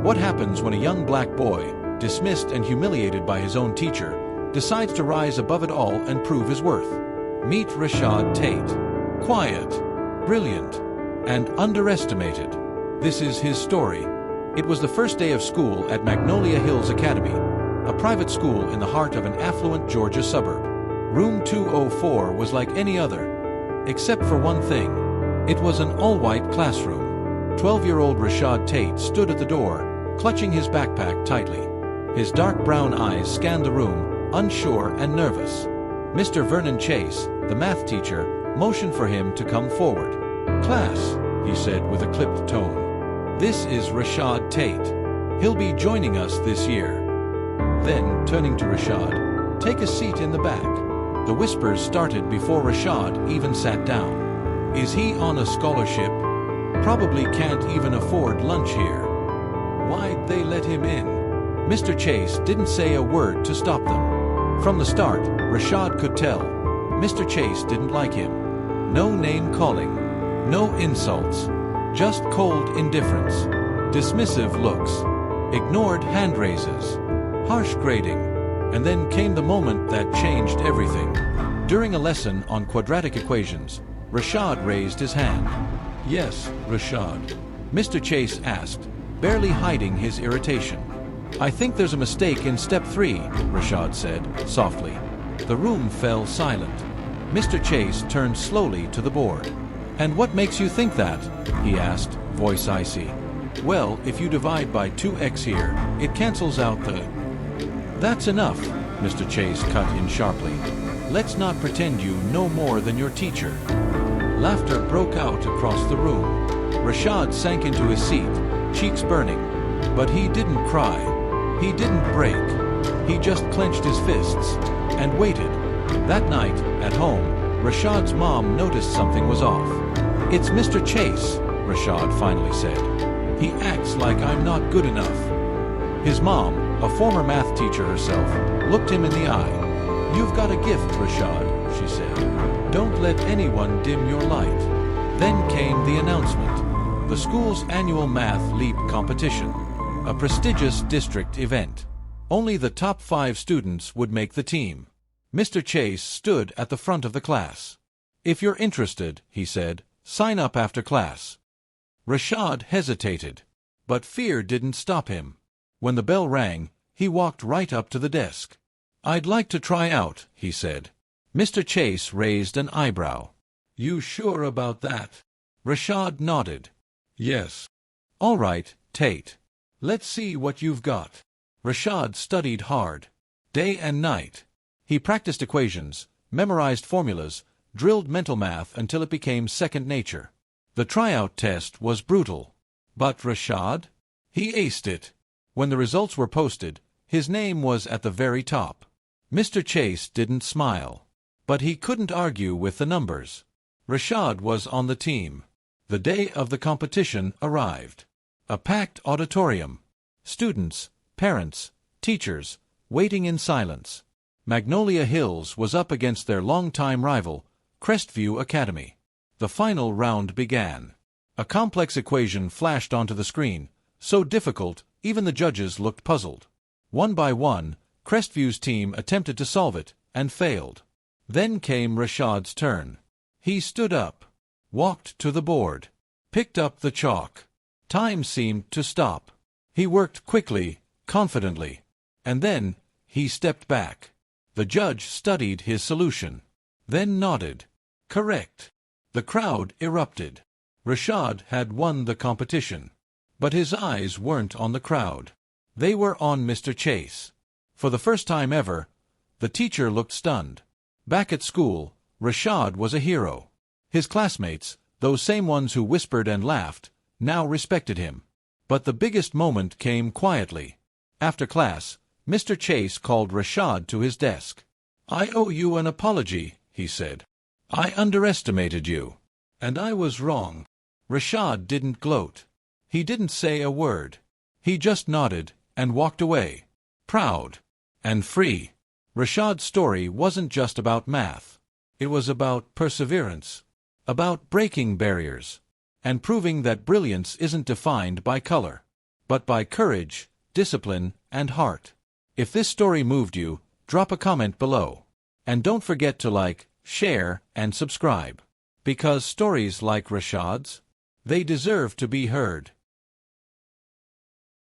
What happens when a young black boy, dismissed and humiliated by his own teacher, decides to rise above it all and prove his worth? Meet Rashad Tate. Quiet, brilliant, and underestimated. This is his story. It was the first day of school at Magnolia Hills Academy, a private school in the heart of an affluent Georgia suburb. Room 204 was like any other, except for one thing. It was an all-white classroom. 12-year-old Rashad Tate stood at the door, clutching his backpack tightly. His dark brown eyes scanned the room, unsure and nervous. Mr. Vernon Chase, the math teacher, motioned for him to come forward. "Class," he said with a clipped tone. "This is Rashad Tate. He'll be joining us this year." Then, turning to Rashad, "Take a seat in the back." The whispers started before Rashad even sat down. "Is he on a scholarship? Probably can't even afford lunch here. Why'd they let him in?" Mr. Chase didn't say a word to stop them. From the start, Rashad could tell. Mr. Chase didn't like him. No name-calling, no insults, just cold indifference, dismissive looks, ignored hand raises, harsh grading, and then came the moment that changed everything. During a lesson on quadratic equations, Rashad raised his hand. "Yes, Rashad," Mr. Chase asked, barely hiding his irritation. "I think there's a mistake in step 3, Rashad said, softly. The room fell silent. Mr. Chase turned slowly to the board. "And what makes you think that?" he asked, voice icy. "Well, if you divide by 2x here, it cancels out the—" "That's enough," Mr. Chase cut in sharply. "Let's not pretend you know more than your teacher." Laughter broke out across the room. Rashad sank into his seat, cheeks burning. But he didn't cry. He didn't break. He just clenched his fists and waited. That night, at home, Rashad's mom noticed something was off. "It's Mr. Chase," Rashad finally said. "He acts like I'm not good enough." His mom, a former math teacher herself, looked him in the eye. "You've got a gift, Rashad," she said. "Don't let anyone dim your light." Then came the announcement. The school's annual Math Leap competition, a prestigious district event. Only the top 5 students would make the team. Mr. Chase stood at the front of the class. "If you're interested," he said, "sign up after class." Rashad hesitated, but fear didn't stop him. When the bell rang, he walked right up to the desk. "I'd like to try out," he said. Mr. Chase raised an eyebrow. "You sure about that?" Rashad nodded. "Yes." "All right, Tate. Let's see what you've got." Rashad studied hard, day and night. He practiced equations, memorized formulas, drilled mental math until it became second nature. The tryout test was brutal. But Rashad? He aced it. When the results were posted, his name was at the very top. Mr. Chase didn't smile. But he couldn't argue with the numbers. Rashad was on the team. The day of the competition arrived. A packed auditorium. Students, parents, teachers, waiting in silence. Magnolia Hills was up against their longtime rival, Crestview Academy. The final round began. A complex equation flashed onto the screen, so difficult even the judges looked puzzled. One by one, Crestview's team attempted to solve it, and failed. Then came Rashad's turn. He stood up, walked to the board, picked up the chalk. Time seemed to stop. He worked quickly, confidently. And then, he stepped back. The judge studied his solution, then nodded. Correct. The crowd erupted. Rashad had won the competition. But his eyes weren't on the crowd. They were on Mr. Chase. For the first time ever, the teacher looked stunned. Back at school, Rashad was a hero. His classmates, those same ones who whispered and laughed, now respected him. But the biggest moment came quietly. After class, Mr. Chase called Rashad to his desk. "I owe you an apology," he said. "I underestimated you. And I was wrong." Rashad didn't gloat. He didn't say a word. He just nodded and walked away, proud and free. Rashad's story wasn't just about math. It was about perseverance, about breaking barriers, and proving that brilliance isn't defined by color, but by courage, discipline, and heart. If this story moved you, drop a comment below. And don't forget to like, share, and subscribe. Because stories like Rashad's, they deserve to be heard.